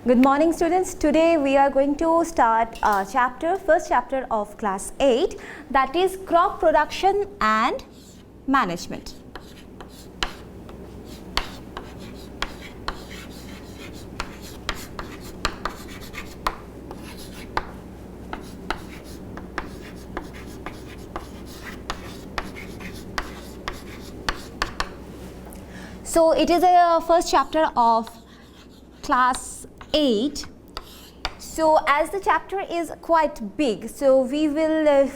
Good morning, students. Today we are going to start first chapter of class 8, that is crop production and management. So it is a first chapter of class 8. So as the chapter is quite big, so we will the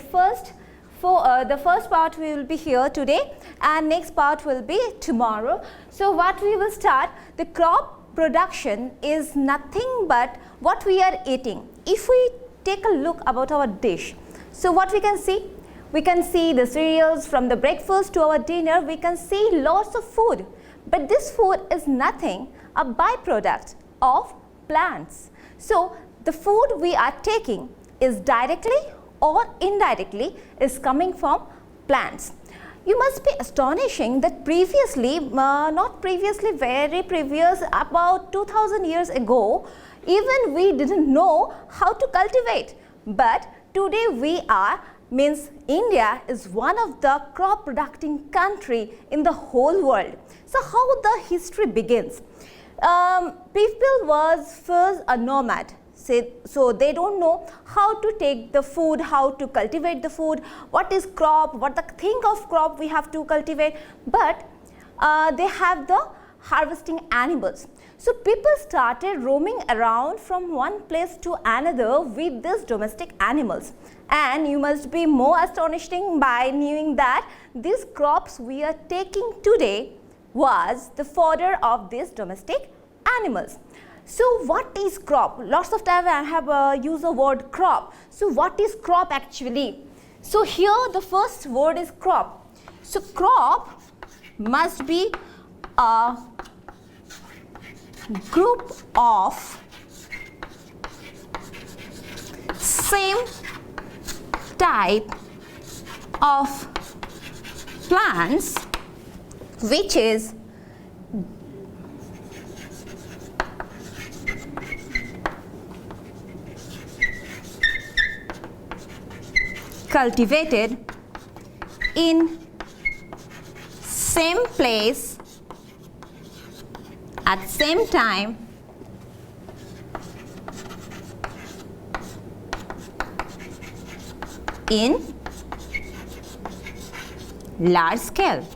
first part we will be here today and next part will be tomorrow. So what we will start, the crop production is nothing but what we are eating. If we take a look about our dish, so what we can see? We can see the cereals from the breakfast to our dinner. We can see lots of food. But this food is nothing a byproduct of plants. So the food we are taking is directly or indirectly is coming from plants. You must be astonishing that previously, very previous, about 2000 years ago, even we didn't know how to cultivate. But today we are, India is one of the crop producing country in the whole world. So how the history begins? People was first a nomad, so they don't know how to take the food, how to cultivate the food, what is crop, what the thing of crop we have to cultivate, but they have the harvesting animals. So people started roaming around from one place to another with these domestic animals. And you must be more astonishing by knowing that these crops we are taking today was the fodder of these domestic animals. So what is crop? Lots of time I have used the word crop. So what is crop actually? So here the first word is crop. So crop must be a group of same type of plants which is cultivated in same place at same time in large scale.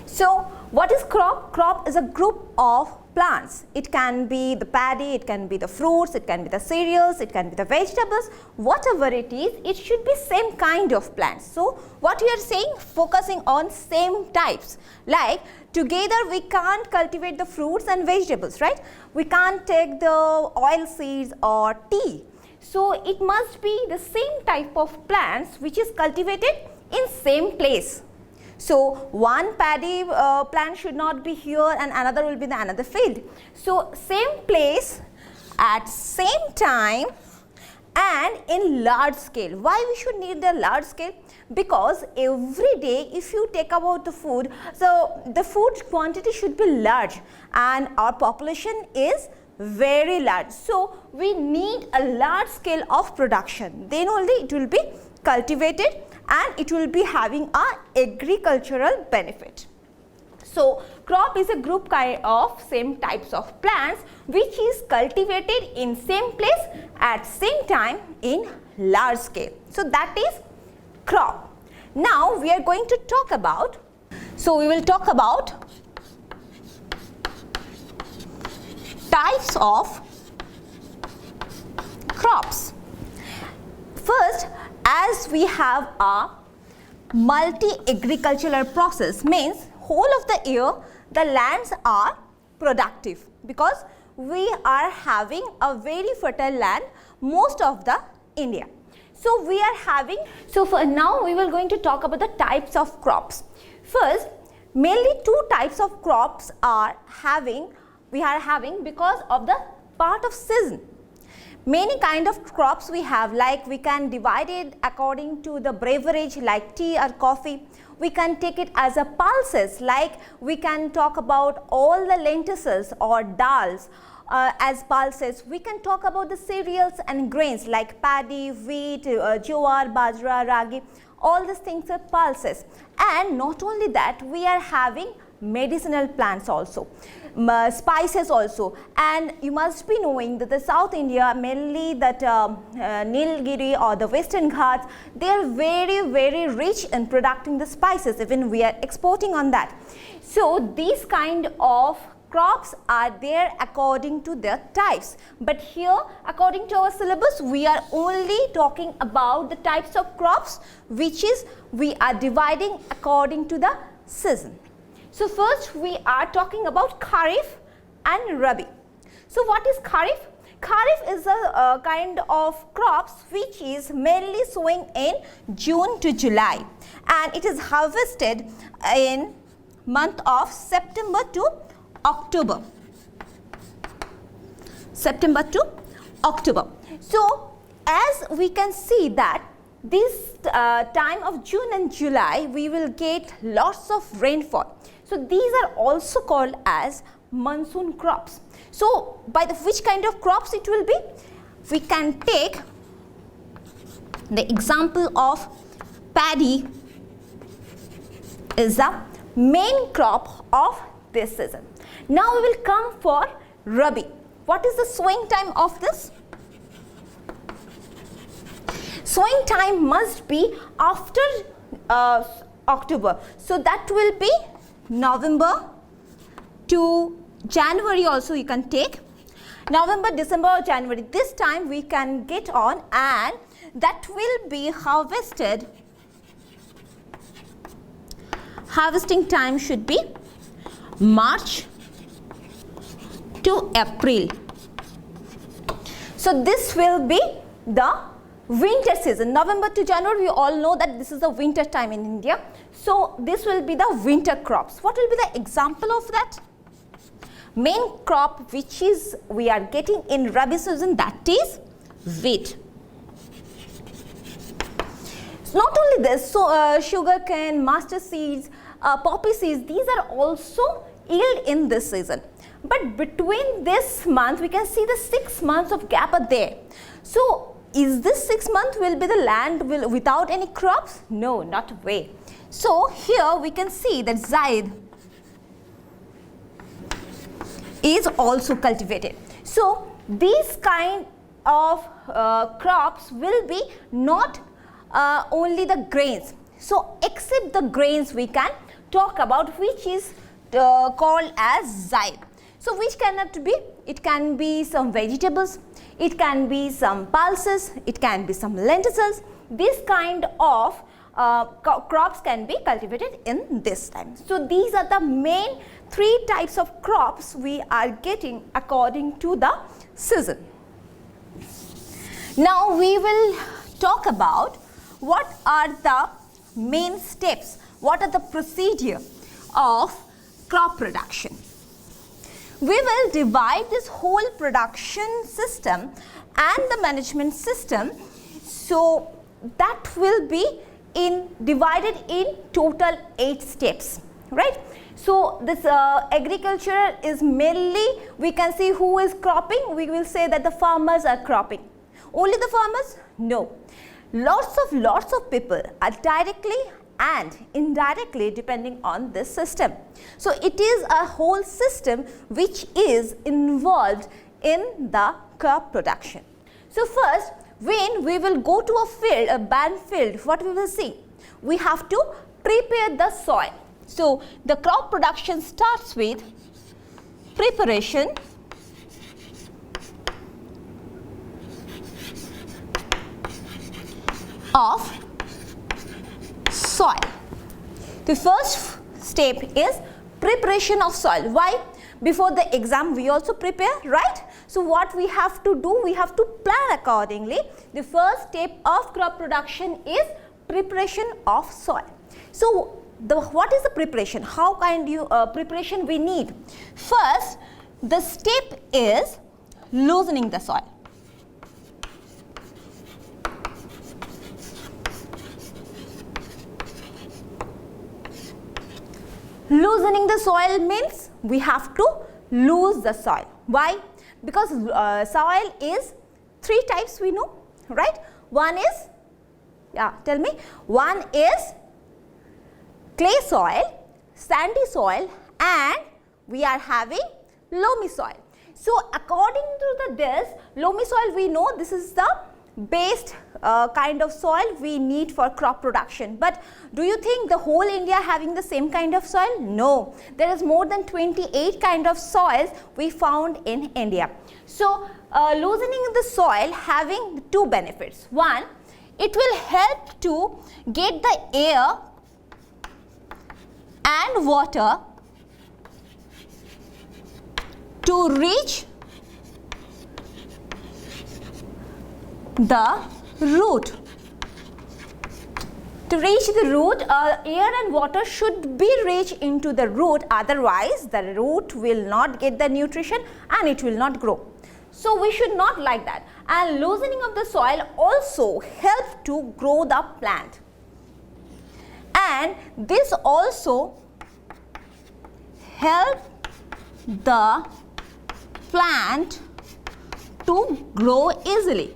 So what is crop? Crop is a group of plants. It can be the paddy, it can be the fruits, it can be the cereals, it can be the vegetables, whatever it is, it should be same kind of plants. So what we are saying, focusing on same types, like together we can't cultivate the fruits and vegetables, right? We can't take the oil seeds or tea. So it must be the same type of plants which is cultivated in same place. So one paddy plant should not be here and another will be in another field. So same place at same time and in large scale. Why we should need the large scale? Because every day if you take about the food, so the food quantity should be large and our population is very large. So we need a large scale of production. Then only it will be cultivated and it will be having a agricultural benefit. So crop is a group of same types of plants which is cultivated in same place at same time in large scale. So that is crop. Now we are going to talk about, we will talk about types of crops. First, as we have a multi-agricultural process, means whole of the year the lands are productive because we are having a very fertile land most of the India. So we are having, for now we will going to talk about the types of crops. First, mainly two types of crops we are having because of the part of season. Many kind of crops we have, like we can divide it according to the beverage like tea or coffee. We can take it as a pulses, like we can talk about all the lentils or dals as pulses. We can talk about the cereals and grains like paddy, wheat, jowar, bajra, ragi. All these things are pulses. And not only that, we are having medicinal plants also, spices also. And you must be knowing that the South India, mainly that Nilgiri or the Western Ghats, they are very rich in producing the spices. Even we are exporting on that. So these kind of crops are there according to their types, but here according to our syllabus we are only talking about the types of crops which is we are dividing according to the season. So first we are talking about Kharif and Rabi. So what is Kharif? Kharif is a kind of crops which is mainly sowing in June to July, and it is harvested in month of September to October. September to October. So as we can see that this time of June and July we will get lots of rainfall. So these are also called as monsoon crops. So by the which kind of crops it will be? We can take the example of paddy is the main crop of this season. Now we will come for Rabi. What is the sowing time of this? Sowing time must be after October. So that will be November to January also you can take. November, December or January. This time we can get on, and that will be harvested. Harvesting time should be March to April. So this will be the winter season. November to January, we all know that this is the winter time in India. So this will be the winter crops. What will be the example of that? Main crop which is we are getting in Rabi season, that is wheat. Not only this, so sugarcane, mustard seeds, poppy seeds, these are also yield in this season. But between this month, we can see the 6 months of gap are there. So is this 6 months will be the land without any crops? No, not a way. So here we can see that Zaid is also cultivated. So these kind of crops will be not only the grains. So except the grains we can talk about, which is called as Zaid. So which cannot be? It can be some vegetables, it can be some pulses, it can be some lentils. This kind of crops can be cultivated in this time. So these are the main 3 types of crops we are getting according to the season. Now we will talk about what are the main steps, what are the procedure of crop production. We will divide this whole production system and the management system, so that will be divided in total 8 steps, right? So this agriculture is mainly, we can see who is cropping. We will say that the farmers are cropping. Only the farmers? No. Lots of people are directly and indirectly depending on this system. So it is a whole system which is involved in the crop production. So first, when we will go to a field, a barren field, what we will see? We have to prepare the soil. So the crop production starts with preparation of soil. The first step is preparation of soil. Why? Before the exam we also prepare, right? So what we have to do, we have to plan accordingly. The first step of crop production is preparation of soil. So what is the preparation? How kind of preparation we need? First, the step is loosening the soil. Loosening the soil means we have to lose the soil. Why? because soil is 3 types we know, right? One is, tell me, one is clay soil, sandy soil, and we are having loamy soil. So according to this loamy soil, we know this is the best kind of soil we need for crop production. But do you think the whole India having the same kind of soil? No, there is more than 28 kind of soils we found in India. So loosening the soil having 2 benefits. One, it will help to get the air and water to reach the root. To reach the root, air and water should be reached into the root, otherwise the root will not get the nutrition and it will not grow. So we should not like that. And loosening of the soil also helps to grow the plant. And this also helps the plant to grow easily.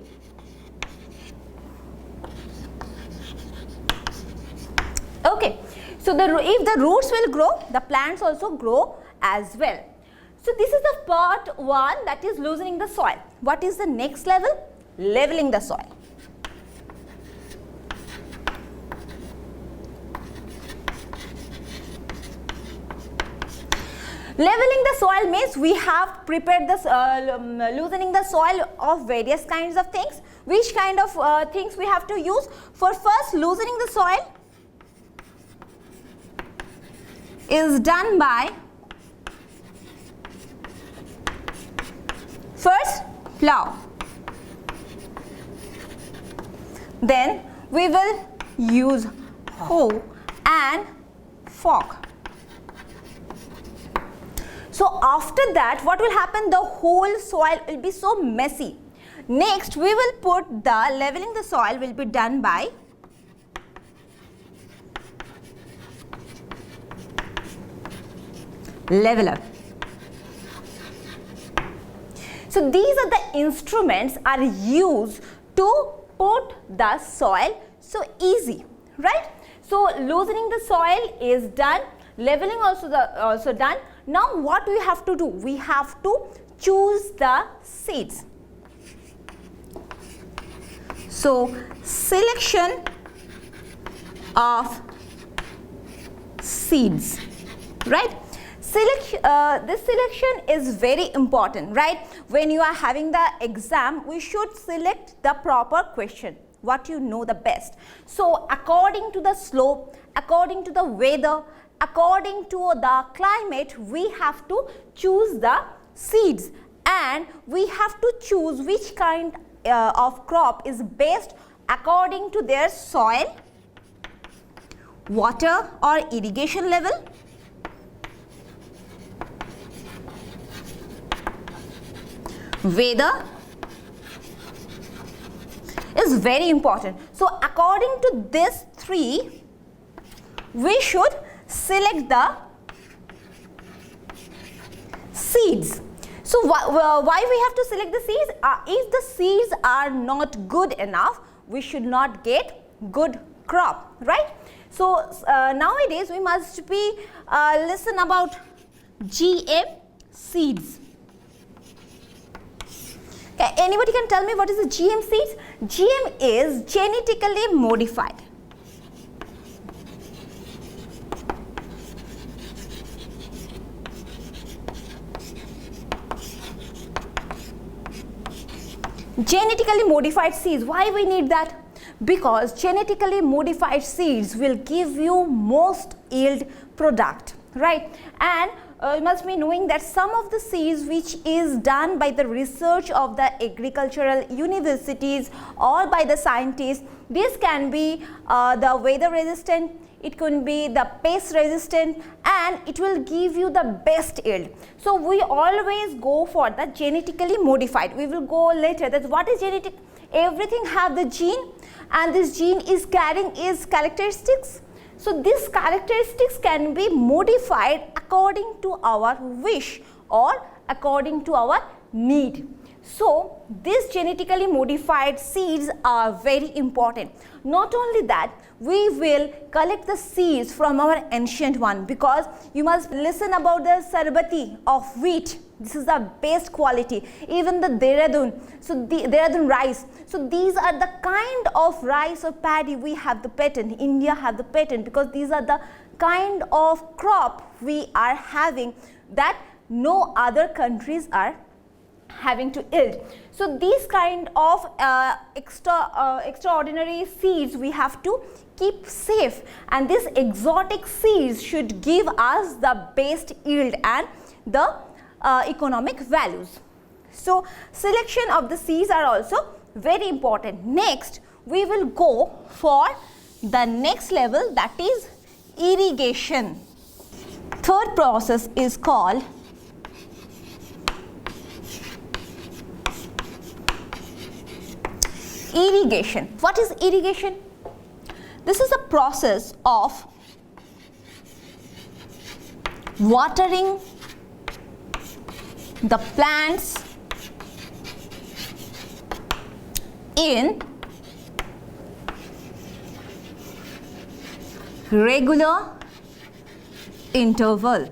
Okay, so if the roots will grow, the plants also grow as well. So this is the part 1, that is loosening the soil. What is the next level? Leveling the soil. Leveling the soil means we have prepared this loosening the soil of various kinds of things. Which kind of things we have to use? For first, loosening the soil is done by first plow, then we will use hoe and fork. So after that, what will happen? The whole soil will be so messy. Next, we will put the leveling the soil will be done by leveler. So these are the instruments are used to put the soil so easy, right? So loosening the soil is done, leveling also done. Now what we have to do? We have to choose the seeds. So selection of seeds, right? This selection is very important, right? When you are having the exam, we should select the proper question, what you know the best. So according to the slope, according to the weather, according to the climate, we have to choose the seeds, and we have to choose which kind of crop is best according to their soil, water or irrigation level, weather is very important. So according to these 3, we should select the seeds. So why we have to select the seeds? If the seeds are not good enough, we should not get good crop, right? So nowadays we must be listen about GM seeds. Okay, anybody can tell me what is the GM seeds? GM is genetically modified. Genetically modified seeds. Why we need that? Because genetically modified seeds will give you most yield product, right? And you must be knowing that some of the seeds which is done by the research of the agricultural universities or by the scientists, this can be the weather resistant, it can be the pest resistant, and it will give you the best yield. So we always go for the genetically modified. We will go later that what is genetic. Everything have the gene, and this gene is carrying its characteristics. So these characteristics can be modified according to our wish or according to our need. So these genetically modified seeds are very important. Not only that, we will collect the seeds from our ancient one, because you must listen about the Sarbati of wheat. This is the best quality. Even the Dehradun, so the Dehradun rice. So these are the kind of rice or paddy we have the patent. India have the patent, because these are the kind of crop we are having that no other countries are having to yield. So these kind of extraordinary seeds we have to keep safe, and these exotic seeds should give us the best yield and the economic values. So selection of the seeds are also very important. Next, we will go for the next level, that is irrigation. Third process is called irrigation. What is irrigation? This is a process of watering the plants in regular interval.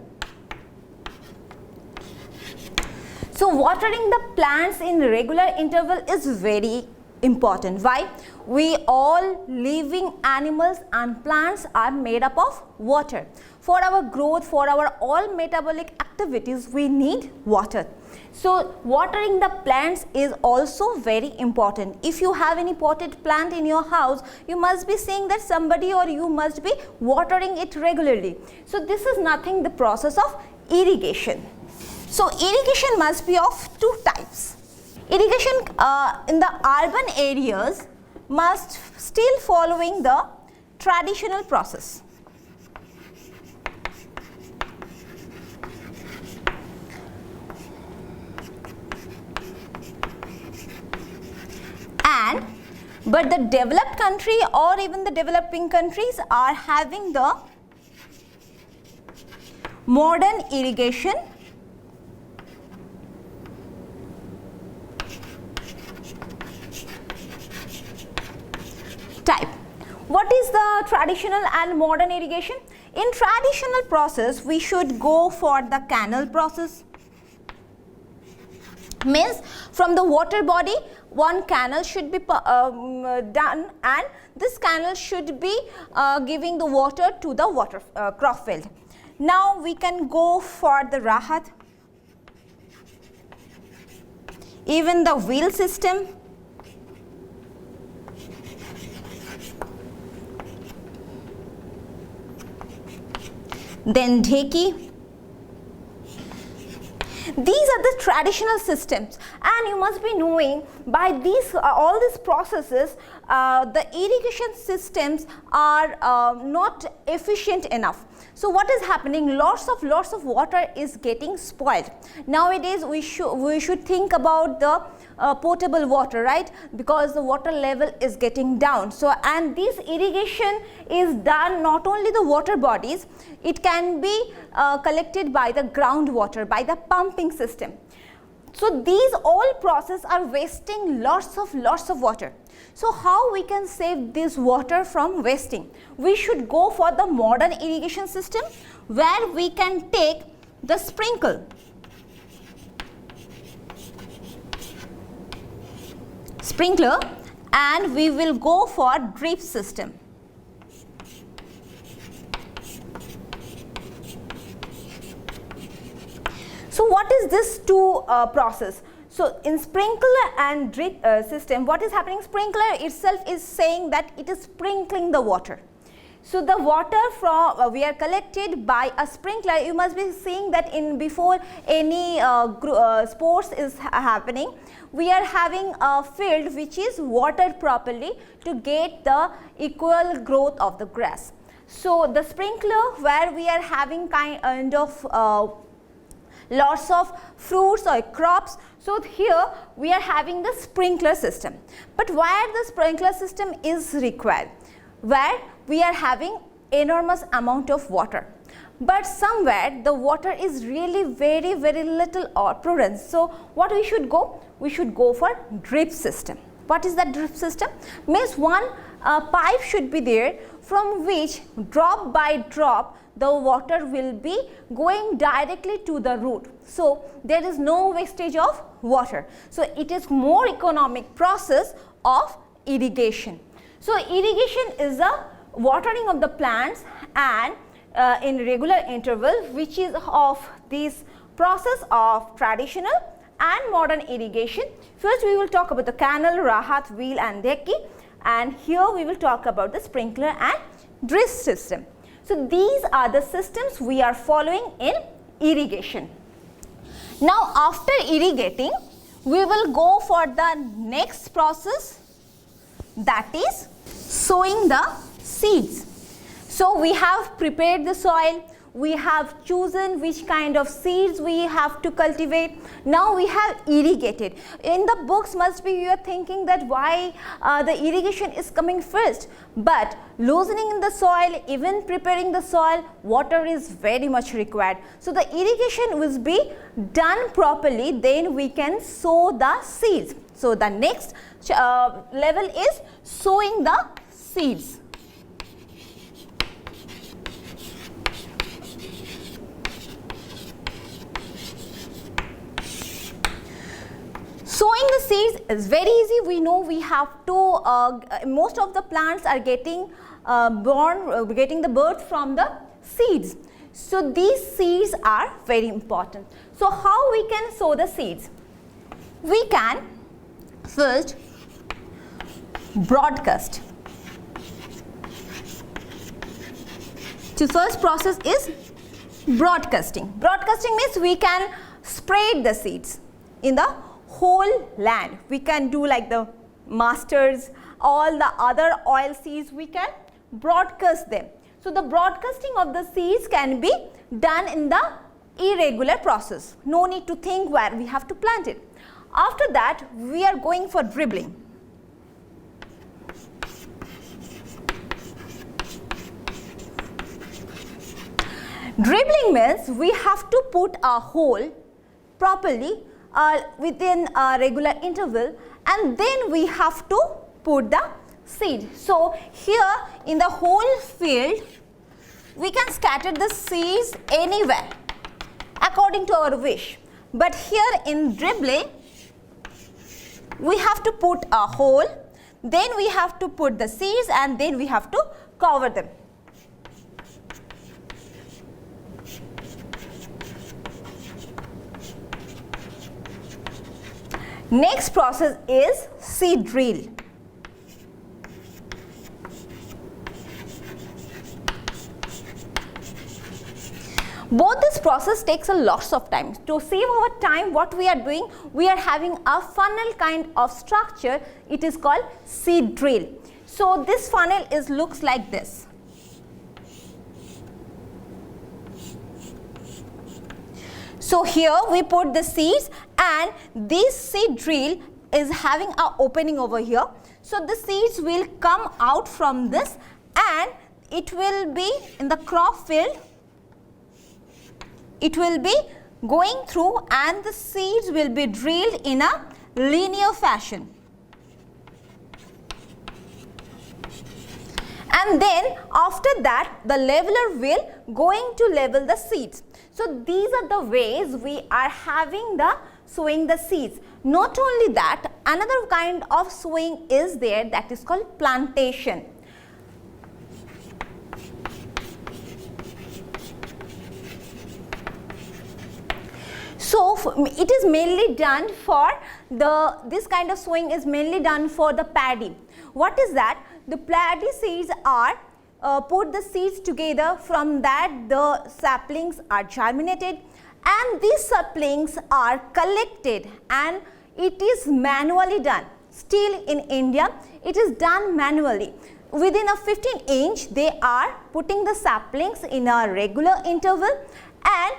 So watering the plants in regular interval is very important. Why? We all living animals and plants are made up of water. For our growth, for our all metabolic activities, we need water. So watering the plants is also very important. If you have any potted plant in your house, you must be seeing that somebody or you must be watering it regularly. So this is nothing the process of irrigation. So irrigation must be of two types. Irrigation in the urban areas must still following the traditional process. But the developed country or even the developing countries are having the modern irrigation type. What is the traditional and modern irrigation? In traditional process, we should go for the canal process. Means from the water body, one canal should be done, and this canal should be giving the water to the water crop field. Now we can go for the Rahat, even the wheel system. Then Dheki. These are the traditional systems, and you must be knowing by these all these processes the irrigation systems are not efficient enough. So what is happening? Lots of water is getting spoiled. Nowadays we should think about the potable water, right? Because the water level is getting down. So and this irrigation is done not only the water bodies, it can be collected by the groundwater, by the pumping system. So these all processes are wasting lots of water. So how we can save this water from wasting? We should go for the modern irrigation system, where we can take the sprinkler and we will go for drip system. So what is this two process? So in sprinkler and drip system, what is happening? Sprinkler itself is saying that it is sprinkling the water. So the water from we are collected by a sprinkler. You must be seeing that in before any sports is happening, we are having a field which is watered properly to get the equal growth of the grass. So the sprinkler, where we are having kind of lots of fruits or crops, so here we are having the sprinkler system. But where the sprinkler system is required? Where we are having enormous amount of water. but somewhere the water is really very little or prudent. So what we should go? We should go for drip system. What is that drip system? Means one pipe should be there from which drop by drop the water will be going directly to the root. So there is no wastage of water. So it is more economic process of irrigation. So irrigation is the watering of the plants and in regular interval, which is of this process of traditional and modern irrigation. First we will talk about the canal, rahat, wheel and dekki, and here we will talk about the sprinkler and drip system. So these are the systems we are following in irrigation. Now after irrigating, we will go for the next process, that is sowing the seeds. So we have prepared the soil, we have chosen which kind of seeds we have to cultivate. Now we have irrigated. In the books must be you are thinking that why the irrigation is coming first, but loosening in the soil, even preparing the soil, water is very much required. So the irrigation will be done properly, then we can sow the seeds. So the next level is sowing the seeds. Sowing the seeds is very easy. We know we have to, most of the plants are getting getting the birth from the seeds. So these seeds are very important. So how we can sow the seeds? We can first broadcast. So first process is broadcasting. Broadcasting means we can spread the seeds in the whole land. We can do like the masters, all the other oil seeds, we can broadcast them. So the broadcasting of the seeds can be done in the irregular process. No need to think where we have to plant it. After that, we are going for dribbling. Dribbling means we have to put a hole properly within a regular interval, and then we have to put the seed. So here in the whole field we can scatter the seeds anywhere according to our wish, but here in dribbling we have to put a hole, then we have to put the seeds, and then we have to cover them. Next process is seed drill. Both this process takes a lots of time. To save our time, what we are doing, we are having a funnel kind of structure. It is called seed drill. So this funnel looks like this. So here we put the seeds, and this seed drill is having an opening over here. So the seeds will come out from this, and it will be in the crop field. It will be going through, and the seeds will be drilled in a linear fashion. And then after that, the leveler will going to level the seeds. So these are the ways we are having the sowing the seeds. Not only that, another kind of sowing is there, that is called plantation. So it is mainly done for this kind of sowing is mainly done for the paddy. What is that? The paddy seeds are put the seeds together, from that the saplings are germinated, and these saplings are collected, and it is manually done. Still in India, it is done manually. Within a 15-inch, they are putting the saplings in a regular interval, and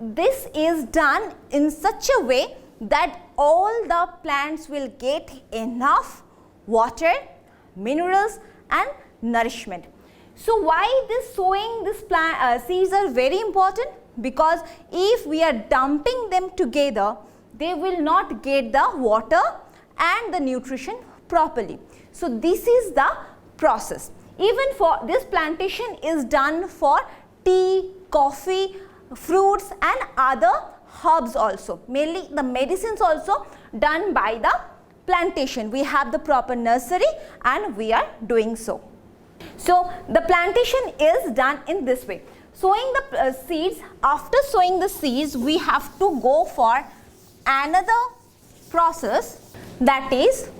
this is done in such a way that all the plants will get enough water, minerals and nourishment. So why this sowing this plant seeds are very important? Because if we are dumping them together, they will not get the water and the nutrition properly. So this is the process. Even for this plantation is done for tea, coffee, fruits and other herbs also. Mainly the medicines also done by the plantation. We have the proper nursery and we are doing so. So the plantation is done in this way. Sowing the seeds, after sowing the seeds, we have to go for another process, that is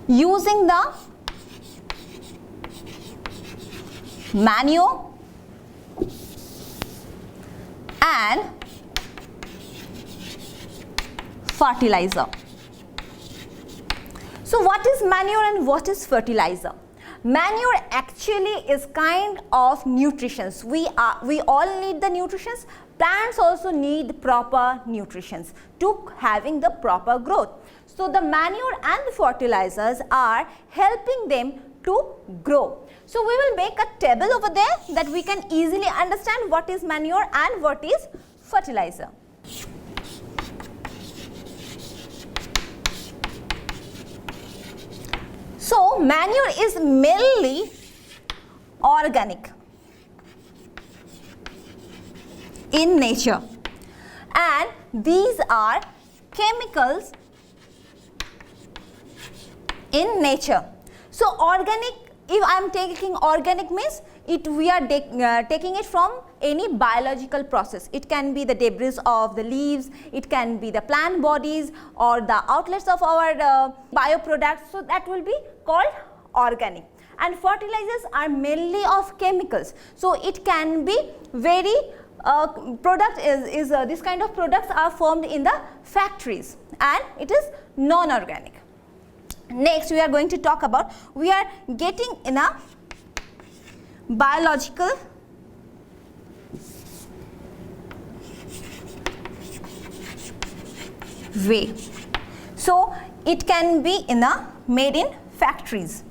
using the manure and fertilizer. So what is manure and what is fertilizer? Manure actually is kind of nutritions. We all need the nutritions. Plants also need proper nutritions to having the proper growth. So the manure and the fertilizers are helping them to grow. So we will make a table over there that we can easily understand what is manure and what is fertilizer. So manure is mainly organic in nature, and these are chemicals in nature. So organic, if I am taking organic means we are taking it from any biological process. It can be the debris of the leaves, it can be the plant bodies or the outlets of our bioproducts. So that will be called organic. And fertilizers are mainly of chemicals. So it can be very this kind of products are formed in the factories and it is non-organic. Next we are going to talk about, we are getting in a biological way. So it can be made in factories.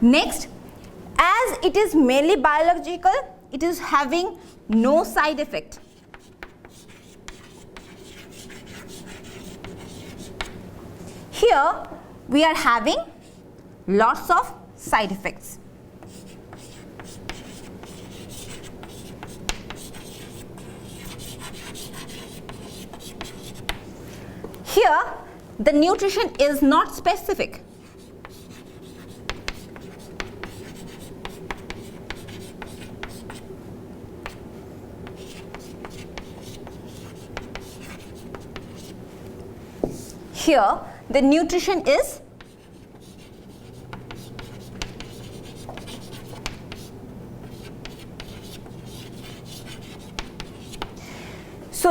Next, as it is mainly biological, it is having no side effect. Here we are having lots of side effects. Here the nutrition is not specific. Here the nutrition is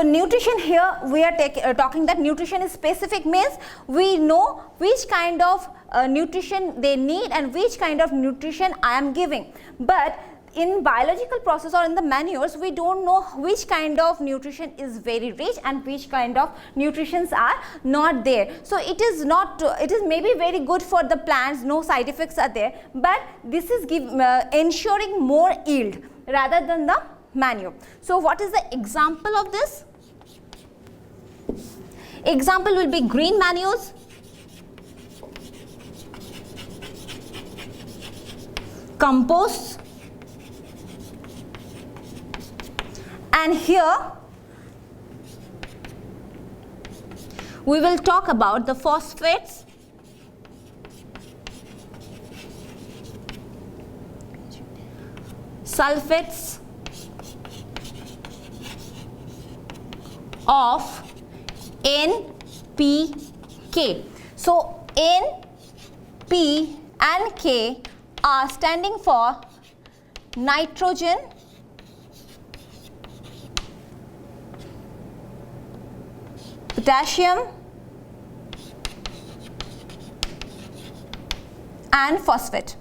nutrition here we are talking that nutrition is specific means we know which kind of nutrition they need and which kind of nutrition I am giving. But in biological process or in the manures, we don't know which kind of nutrition is very rich and which kind of nutritions are not there. So it is maybe very good for the plants, no side effects are there, but this is ensuring more yield rather than the manure. So what is the example of this? Example will be green manures, composts, and here we will talk about the phosphates, sulfates of NPK. So N, P and K are standing for nitrogen, potassium and phosphate.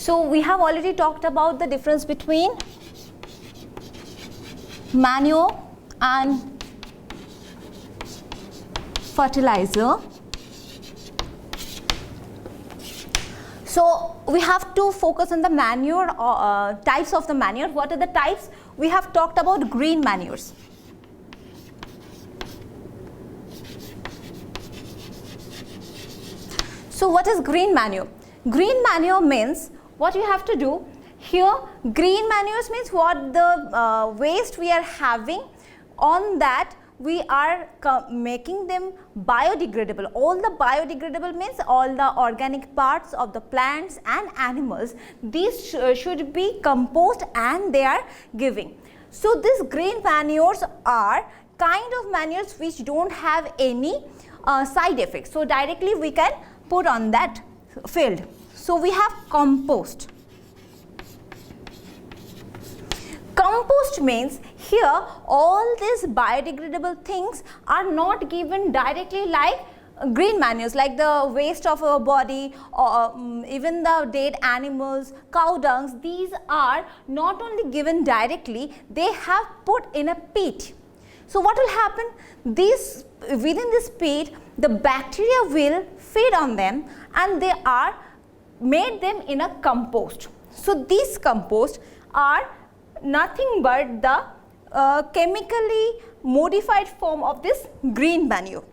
So we have already talked about the difference between manure and fertilizer. So we have to focus on the manure, types of the manure. What are the types? We have talked about green manures. So what is green manure? Green manure means, what you have to do here, green manures means what the waste we are having, on that we are making them biodegradable. All the biodegradable means all the organic parts of the plants and animals, these should be compost and they are giving. So these green manures are kind of manures which don't have any side effects. So directly we can put on that field. So we have compost. Compost means here all these biodegradable things are not given directly like green manures, like the waste of our body or even the dead animals, cow dungs. These are not only given directly, they have put in a pit. So what will happen? This, within this pit, the bacteria will feed on them and they are made them in a compost. So these compost are nothing but the chemically modified form of this green manure.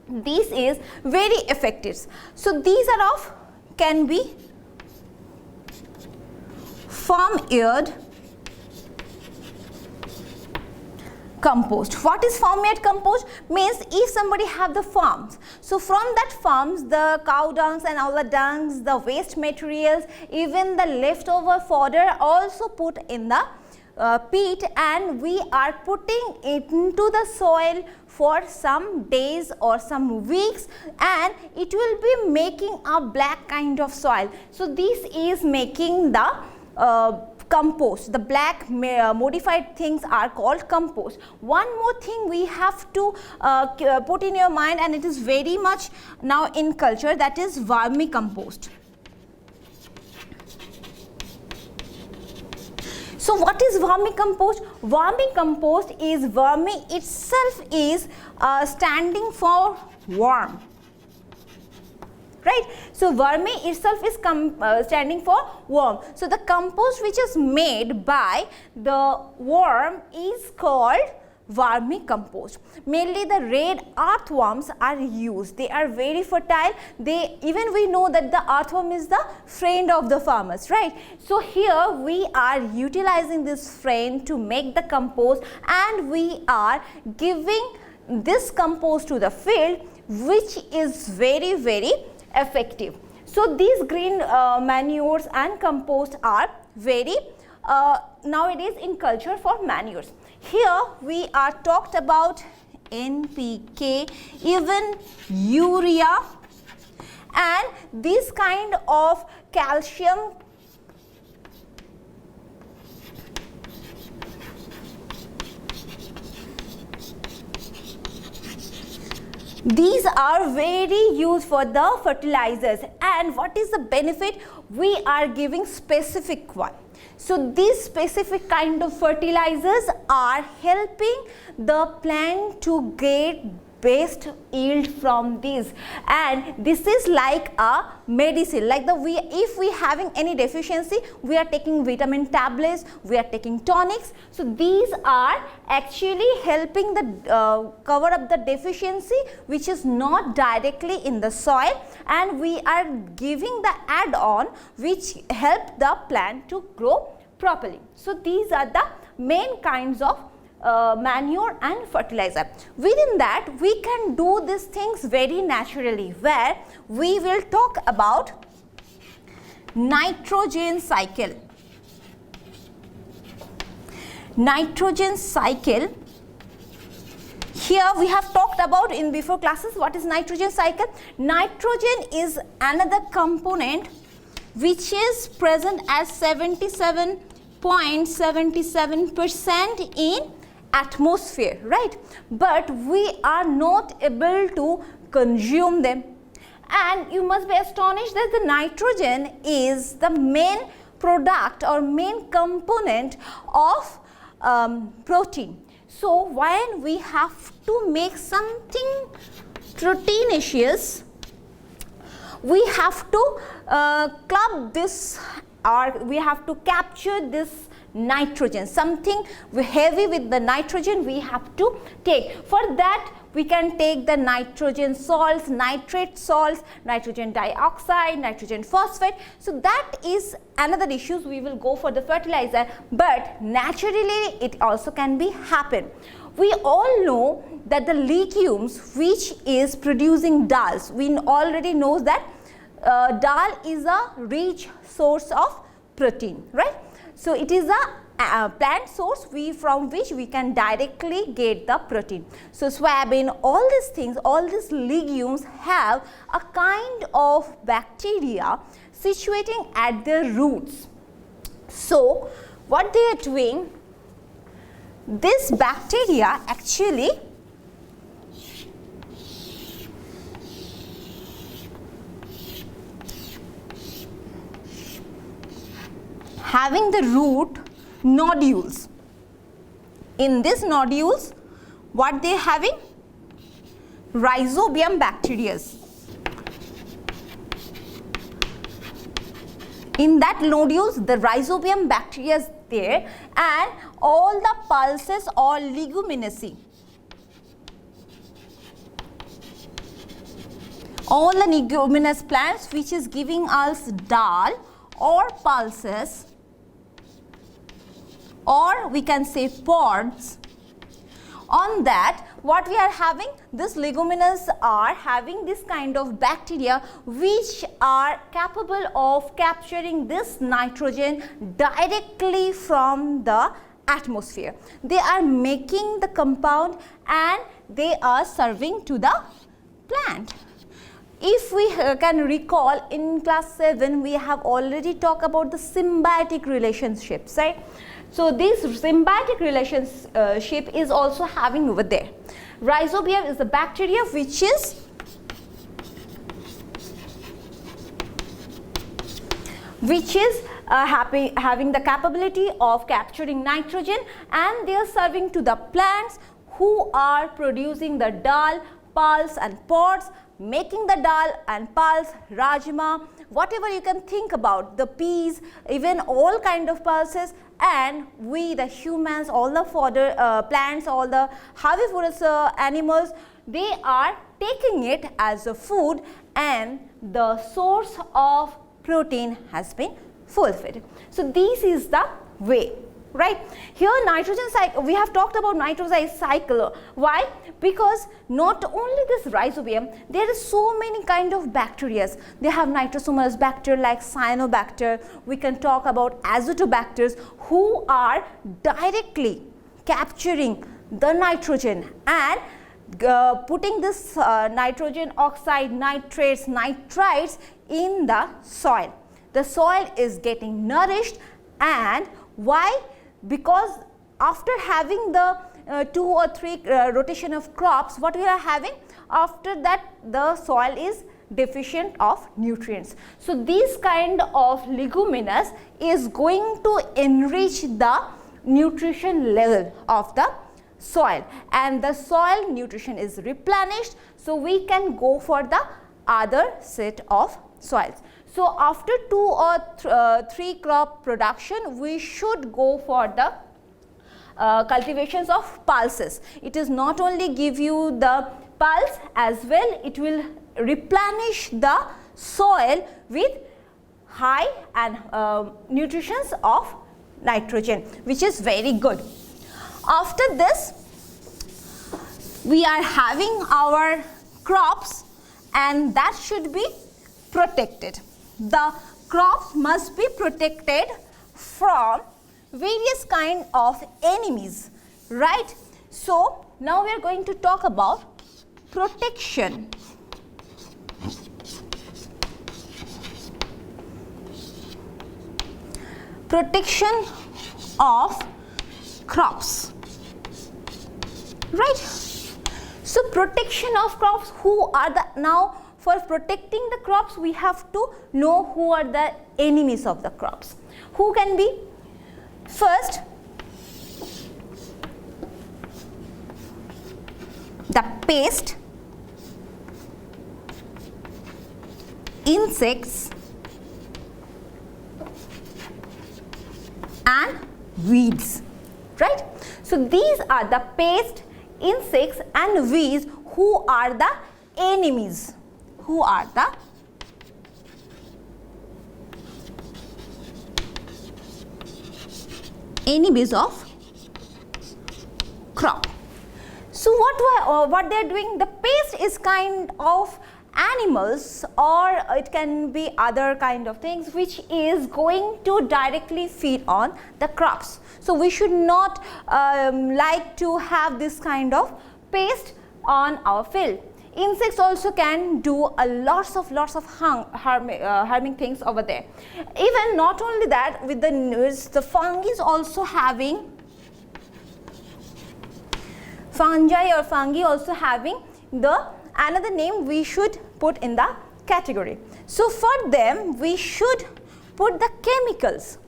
This is very effective. So these are of, can be farm-yard compost. What is farm-yard compost? Means if somebody have the farms, so from that farms, the cow dungs and all the dungs, the waste materials, even the leftover fodder also put in the pit, and we are putting it into the soil for some days or some weeks, and it will be making a black kind of soil. So this is making the compost. The black modified things are called compost. One more thing we have to put in your mind, and it is very much now in culture, that is vermicompost. So what is vermicompost? Vermicompost is, vermi itself is standing for worm. Right? So vermi itself is standing for worm. So the compost which is made by the worm is called vermicompost. Mainly the red earthworms are used. They are very fertile. Even we know that the earthworm is the friend of the farmers, right? So here we are utilizing this friend to make the compost, and we are giving this compost to the field, which is very, very effective. So these green manures and compost are very nowadays in culture for manures. Here we are talked about NPK, even urea, and this kind of calcium these are very used for the fertilizers. And what is the benefit? We are giving specific one. So these specific kind of fertilizers are helping the plant to get best yield from this, and this is like a medicine. Like if we having any deficiency, we are taking vitamin tablets, we are taking tonics. So these are actually helping the cover up the deficiency which is not directly in the soil, and we are giving the add-on which help the plant to grow properly. So these are the main kinds of manure and fertilizer. Within that, we can do these things very naturally, where we will talk about nitrogen cycle. Nitrogen cycle. Here we have talked about in before classes what is nitrogen cycle. Nitrogen is another component which is present as 77.77% in atmosphere, right? But we are not able to consume them, And you must be astonished that the nitrogen is the main product or main component of protein. So when we have to make something proteinaceous, we have to club this, or we have to capture this nitrogen, something heavy with the nitrogen we have to take. For that we can take the nitrogen salts, nitrate salts, nitrogen dioxide, nitrogen phosphate. So that is another issue. We will go for the fertilizer, but naturally it also can be happen. We all know that the legumes which is producing dals, we already know that dal is a rich source of protein, right? So it is a plant source from which we can directly get the protein. So soybean, all these things, all these legumes have a kind of bacteria situating at their roots. So what they are doing, this bacteria actually having the root nodules. In these nodules, what they having? Rhizobium bacteria. In that nodules, the rhizobium bacteria is there, and all the pulses or leguminaceae, all the leguminous plants which is giving us dal or pulses, or we can say pods. On that, what we are having, this leguminous are having this kind of bacteria which are capable of capturing this nitrogen directly from the atmosphere. They are making the compound and they are serving to the plant. If we can recall, in class 7 we have already talked about the symbiotic relationships, right? So this symbiotic relationship is also having over there. Rhizobium is a bacteria which is having the capability of capturing nitrogen, and they are serving to the plants who are producing the dal, pulse and pods, making the dal and pulse, rajma, whatever you can think about, the peas, even all kind of pulses. And we, the humans, all the fodder plants, all the herbivorous animals, they are taking it as a food, and the source of protein has been fulfilled. So this is the way, right? Here nitrogen cycle, we have talked about nitrogen cycle. Why? Because not only this rhizobium, there is so many kind of bacteria. They have nitrosomonas bacteria like cyanobacter. We can talk about azotobacters who are directly capturing the nitrogen and putting this nitrogen oxide, nitrates, nitrites in the soil. The soil is getting nourished, and why? Because after having the 2 or 3 rotation of crops, what we are having? After that, the soil is deficient of nutrients. So this kind of leguminous is going to enrich the nutrition level of the soil, and the soil nutrition is replenished, so we can go for the other set of soils. So after 2 or 3 crop production, we should go for the cultivations of pulses. It is not only give you the pulse, as well it will replenish the soil with high and nutritions of nitrogen, which is very good. After this, we are having our crops, and that should be protected. The crops must be protected from various kind of enemies, right? So now we are going to talk about protection. Protection of crops, right? So protection of crops, who are the, now for protecting the crops, we have to know who are the enemies of the crops. Who can be? First, the pest, insects and weeds, right? So these are the pest, insects and weeds who are the enemies. Who are the enemies of crop. So what they are doing? The pest is kind of animals, or it can be other kind of things which is going to directly feed on the crops. So we should not like to have this kind of pest on our field. Insects also can do a lots of harming things over there. Even not only that, with the fungi is also having fungi also having the another name we should put in the category. So for them we should put the chemicals,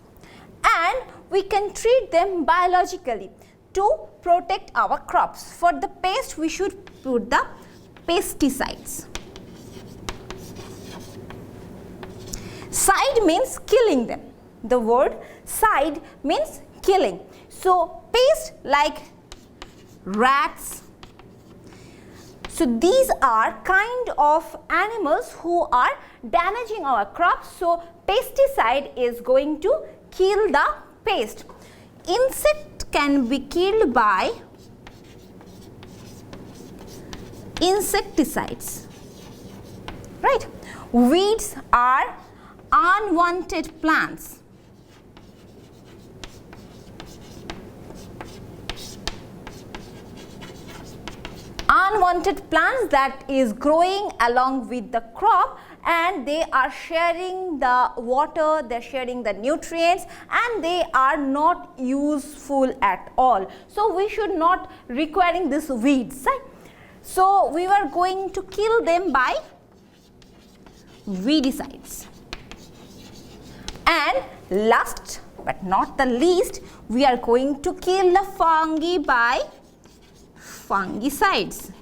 and we can treat them biologically to protect our crops. For the pest we should put the pesticides. Side means killing them. The word side means killing. So pest like rats. So these are kind of animals who are damaging our crops. So pesticide is going to kill the pest. Insect can be killed by insecticides, right? Weeds are unwanted plants. Unwanted plants that is growing along with the crop, and they are sharing the water, they are sharing the nutrients, and they are not useful at all. So we should not requiring these weeds, right? So we were going to kill them by weedicides. And last but not the least, we are going to kill the fungi by fungicides.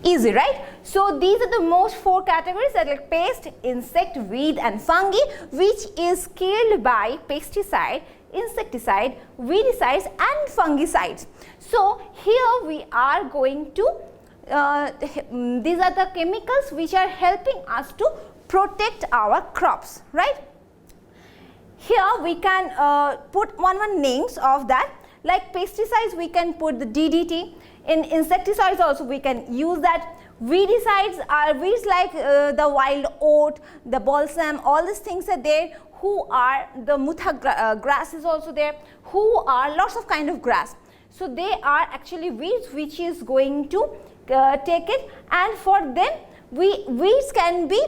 Easy, right? So these are the most four categories, that like pest, insect, weed and fungi, which is killed by pesticide, insecticide, weedicides and fungicides. So here we are going to these are the chemicals which are helping us to protect our crops, right? Here we can put one names of that. Like pesticides we can put the DDT. In insecticides also we can use that. Weedicides are weeds like the wild oat, the balsam, all these things are there. Who are the mutha grass is also there, who are lots of kind of grass. So they are actually weeds which is going to take it, and for them weeds can be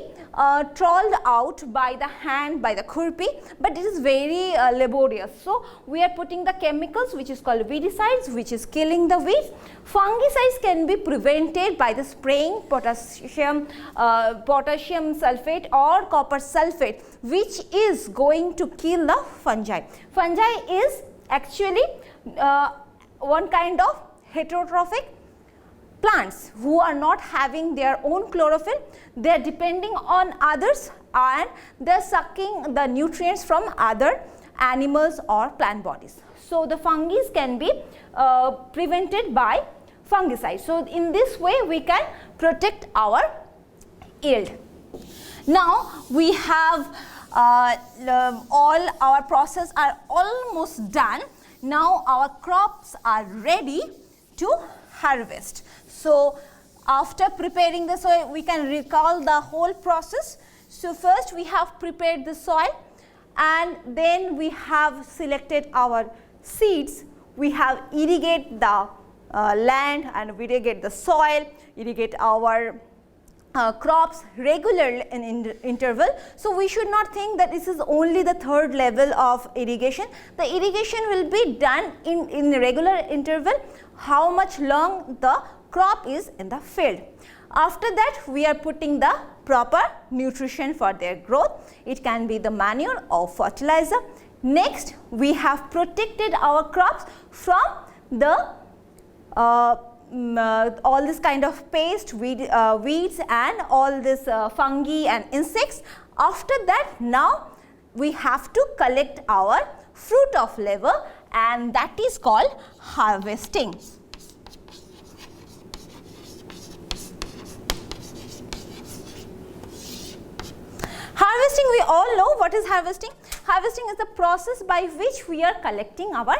trolled out by the hand, by the khurpi, but it is very laborious. So we are putting the chemicals which is called weedicides, which is killing the weeds. Fungicides can be prevented by the spraying potassium sulfate or copper sulfate, which is going to kill the fungi. Fungi is actually one kind of heterotrophic plants who are not having their own chlorophyll. They are depending on others and they are sucking the nutrients from other animals or plant bodies. So the fungi can be prevented by fungicides. So in this way we can protect our yield. Now we have all our process are almost done. Now our crops are ready to harvest. So after preparing the soil, we can recall the whole process. So first we have prepared the soil, and then we have selected our seeds. We have irrigate the land and irrigate the soil, irrigate our crops regularly in interval. So we should not think that this is only the third level of irrigation. The irrigation will be done in regular interval, how much long the crop is in the field. After that, we are putting the proper nutrition for their growth. It can be the manure or fertilizer. Next, we have protected our crops from the all this kind of pest, weeds and all this fungi and insects. After that, now we have to collect our fruit of labor, and that is called harvesting. Harvesting, we all know what is harvesting. Harvesting is the process by which we are collecting our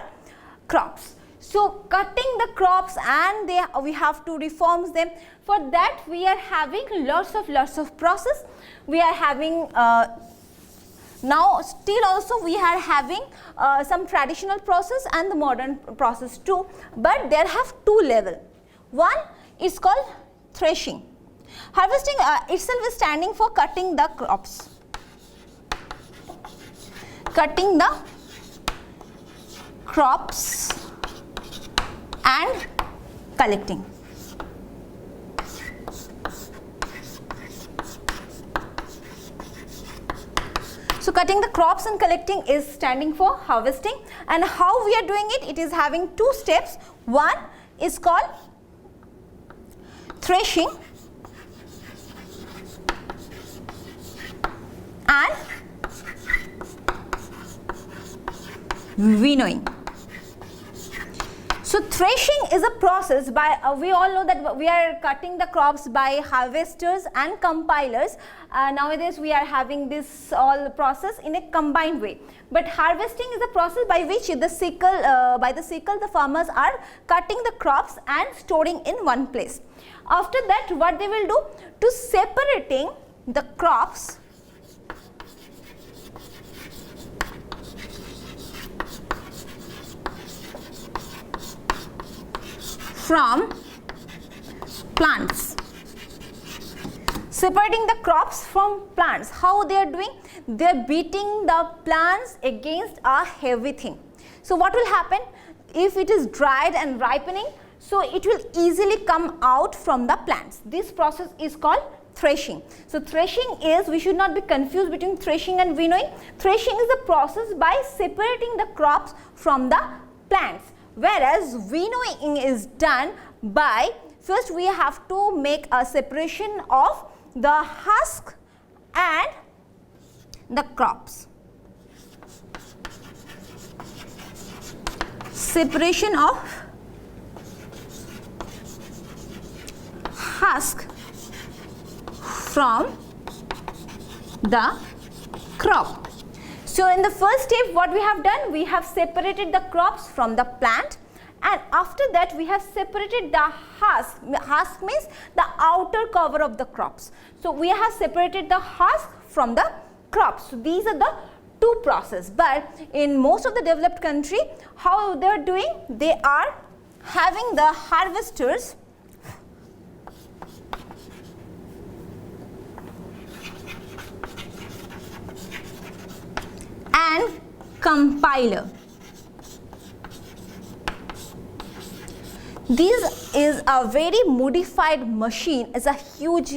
crops. So, cutting the crops and we have to reform them. For that, we are having lots of process. We are having now still also we are having some traditional process and the modern process too, but there have two levels. One is called threshing. Harvesting itself is standing for cutting the crops. Cutting the crops and collecting. So, cutting the crops and collecting is standing for harvesting, and how we are doing it, it is having two steps. One is called threshing and winnowing. So, threshing is a process by, we all know that we are cutting the crops by harvesters and compilers. Nowadays, we are having this all process in a combined way. But harvesting is a process by which the sickle, the farmers are cutting the crops and storing in one place. After that, what they will do, to separating the crops from plants. Separating the crops from plants. How they are doing? They are beating the plants against a heavy thing. So, what will happen if it is dried and ripening? So, it will easily come out from the plants. This process is called threshing. So, threshing is, we should not be confused between threshing and winnowing. Threshing is the process by separating the crops from the plants, whereas winnowing is done by, first we have to make a separation of the husk and the crops. Separation of husk from the crop. So, in the first step, what we have done, we have separated the crops from the plant, and after that we have separated the husk. Husk means the outer cover of the crops. So, we have separated the husk from the crops. So, these are the two processes, but in most of the developed country, how they are doing, they are having the harvesters and compiler. This is a very modified machine. It's a huge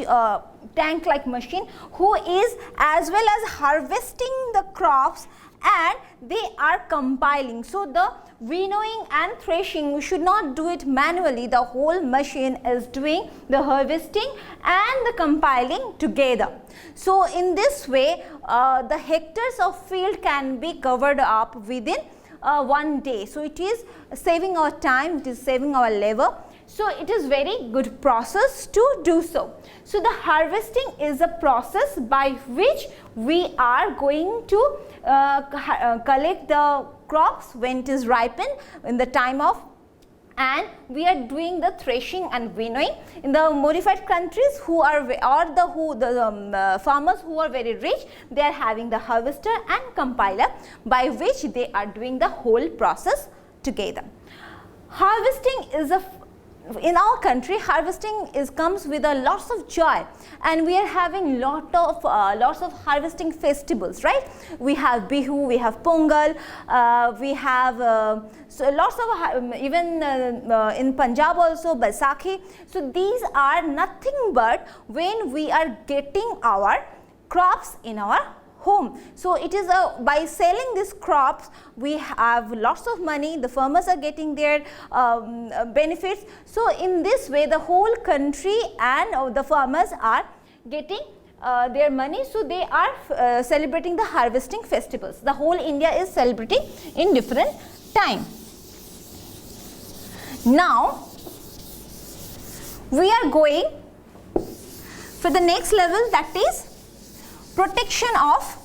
tank like machine who is as well as harvesting the crops and they are compiling. So, the winnowing and threshing, we should not do it manually. The whole machine is doing the harvesting and the compiling together. So, in this way, the hectares of field can be covered up within one day. So, it is saving our time, it is saving our labor. So, it is very good process to do so. So, the harvesting is a process by which we are going to collect the crops when it is ripened in the time of, and we are doing the threshing and winnowing. In the modified countries who are, or the farmers who are very rich, they are having the harvester and compiler by which they are doing the whole process together. Harvesting is a in our country, harvesting comes with a lots of joy, and we are having lots of harvesting festivals, right? We have Bihu, we have Pongal, we have so lots of even in Punjab also Baisakhi. So these are nothing but when we are getting our crops in our home. So it is by selling these crops we have lots of money, the farmers are getting their benefits. So in this way the whole country and the farmers are getting their money, so they are celebrating the harvesting festivals. The whole India is celebrating in different time. Now we are going for the next level, that is protection of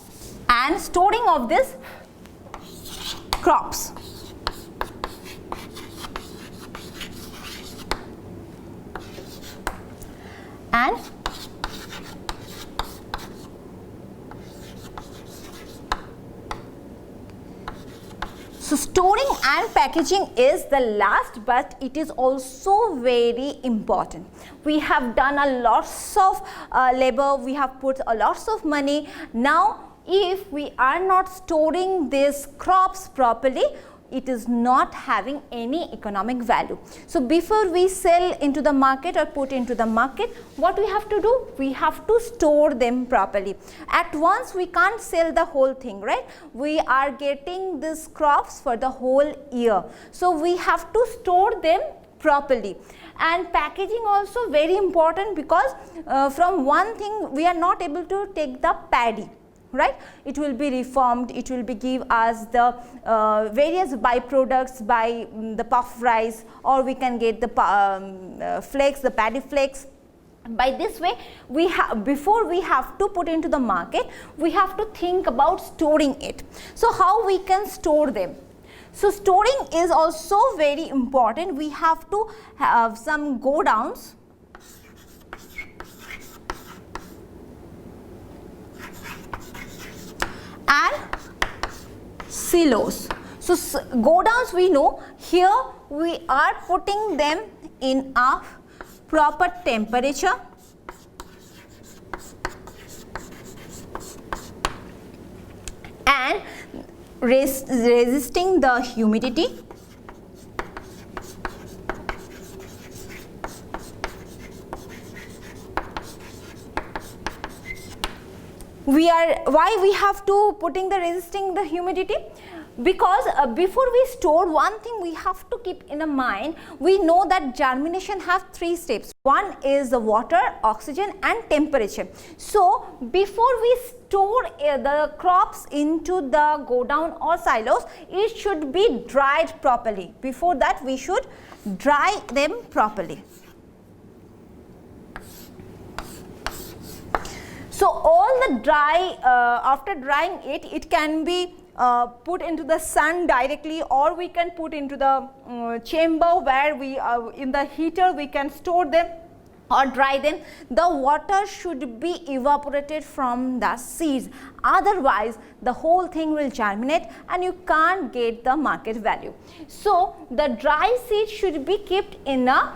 and storing of this crops. And so storing and packaging is the last, but it is also very important. We have done a lots of labor, we have put a lots of money. Now if we are not storing these crops properly, it is not having any economic value. So before we sell into the market or put into the market, what we have to do? We have to store them properly. At once we can't sell the whole thing, right? We are getting these crops for the whole year. So we have to store them properly. And packaging also very important, because from one thing we are not able to take the paddy, right? It will be reformed, it will be give us the various byproducts by the puff rice, or we can get the flakes, the paddy flakes. By this way, we have, before we have to put into the market, we have to think about storing it. So how we can store them? So storing is also very important. We have to have some go downs and silos. So go downs, we know here we are putting them in a proper temperature and resisting the humidity. Why we have to putting the resisting the humidity? Because before we store, one thing we have to keep in mind, we know that germination have 3 steps. One is the water, oxygen and temperature. So before we store the crops into the go down or silos, it should be dried properly. Before that we should dry them properly. So all the dry, after drying it, it can be put into the sun directly, or we can put into the chamber where we in the heater we can store them or dry them. The water should be evaporated from the seeds, otherwise the whole thing will germinate and you can't get the market value. So the dry seed should be kept in a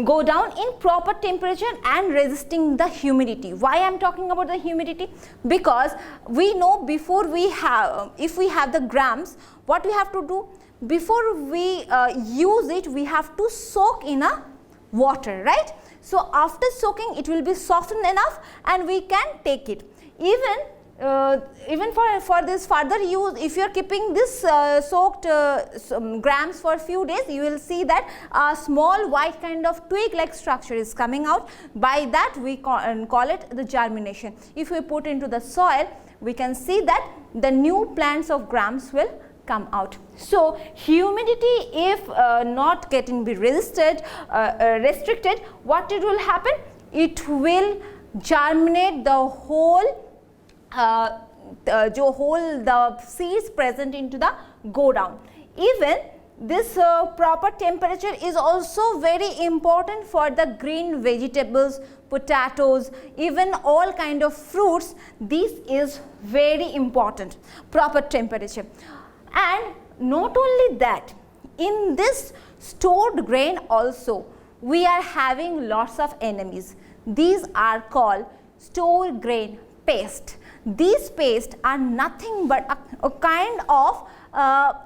go down in proper temperature and resisting the humidity. Why I am talking about the humidity? Because we know before we have, if we have the grams, what we have to do? Before we use it, we have to soak in a water, right? So after soaking, it will be softened enough and we can take it. Even for this further use, if you are keeping this soaked grams for a few days, you will see that a small white kind of twig like structure is coming out. By that we call it the germination. If we put into the soil, we can see that the new plants of grams will come out. So humidity, if not getting be restricted, what it will happen? It will germinate the whole the seeds present into the go down. Even this proper temperature is also very important for the green vegetables, potatoes, even all kind of fruits. This is very important, proper temperature. And not only that, in this stored grain also we are having lots of enemies. These are called store grain pest. These pests are nothing but a kind of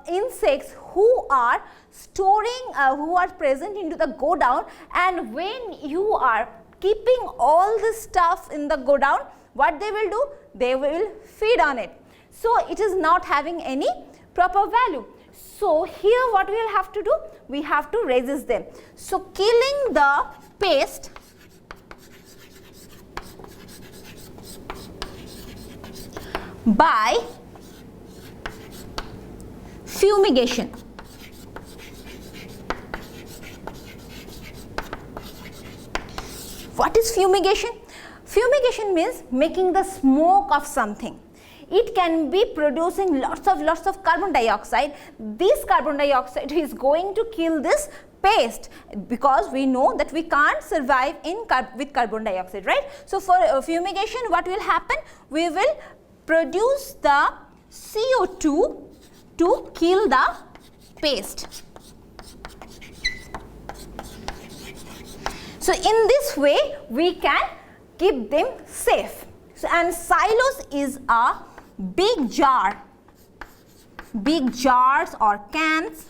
insects who are storing, who are present into the godown, and when you are keeping all this stuff in the godown, what they will do? They will feed on it. So it is not having any proper value. So here what we will have to do? We have to resist them. So killing the pest by fumigation. What is fumigation? Fumigation means making the smoke of something. It can be producing lots of carbon dioxide. This carbon dioxide is going to kill this pest, because we know that we can't survive with carbon dioxide, right? So for fumigation, what will happen? We will produce the CO2 to kill the pest. So in this way we can keep them safe. So, and silos is a big jars or cans,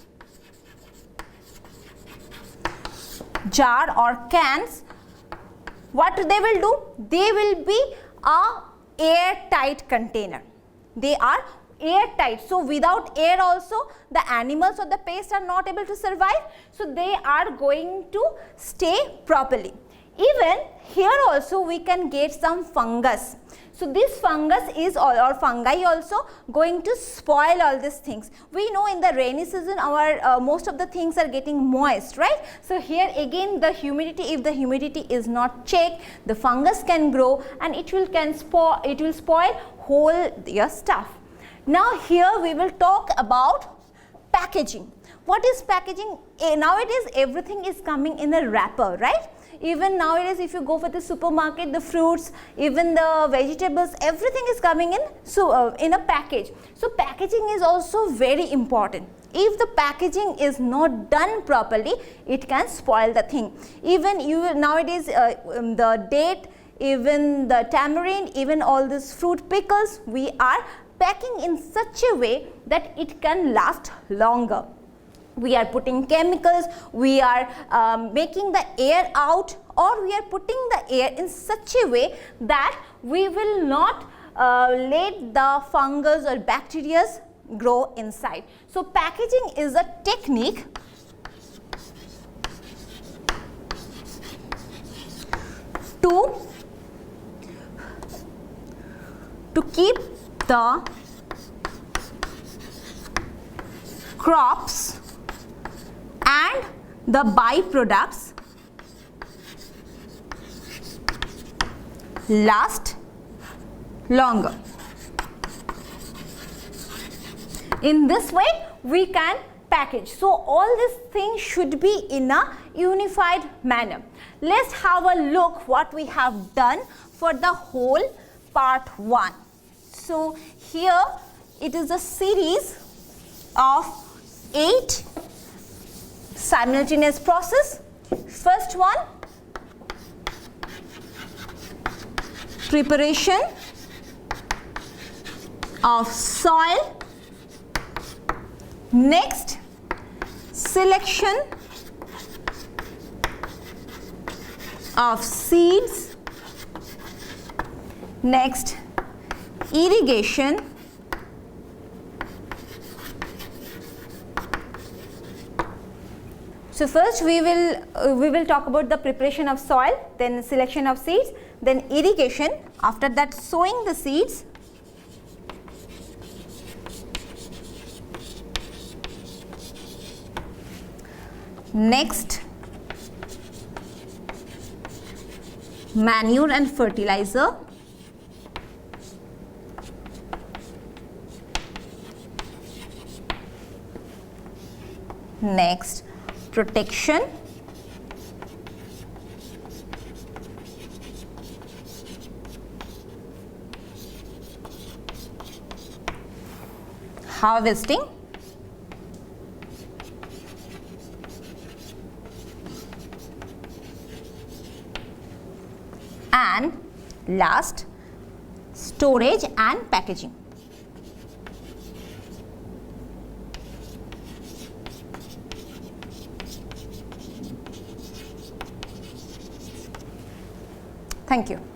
what they will do? They will be a airtight container. They are airtight. So without air also the animals or the pests are not able to survive. So they are going to stay properly. Even here also we can get some fungus. So this fungus is or fungi also going to spoil all these things. We know in the rainy season our most of the things are getting moist, right? So here again the humidity, if the humidity is not checked, the fungus can grow and it will spoil whole your stuff. Now here we will talk about packaging. What is packaging? Nowadays everything is coming in a wrapper, right? Even nowadays if you go for the supermarket, the fruits, even the vegetables, everything is coming in a package. So packaging is also very important. If the packaging is not done properly, it can spoil the thing. Even nowadays the date, even the tamarind, even all these fruit pickles, we are packing in such a way that it can last longer. We are putting chemicals, we are making the air out, or we are putting the air in such a way that we will not let the fungus or bacteria grow inside. So packaging is a technique to keep the crops and the byproducts last longer. In this way we can package. So all these things should be in a unified manner. Let's have a look what we have done for the whole part 1. So here it is a series of 8 simultaneous process. First one, preparation of soil. Next, selection of seeds. Next, irrigation. So first we will talk about the preparation of soil, then selection of seeds, then irrigation, after that sowing the seeds, next manure and fertilizer, next protection, harvesting, Last, storage and packaging. Thank you.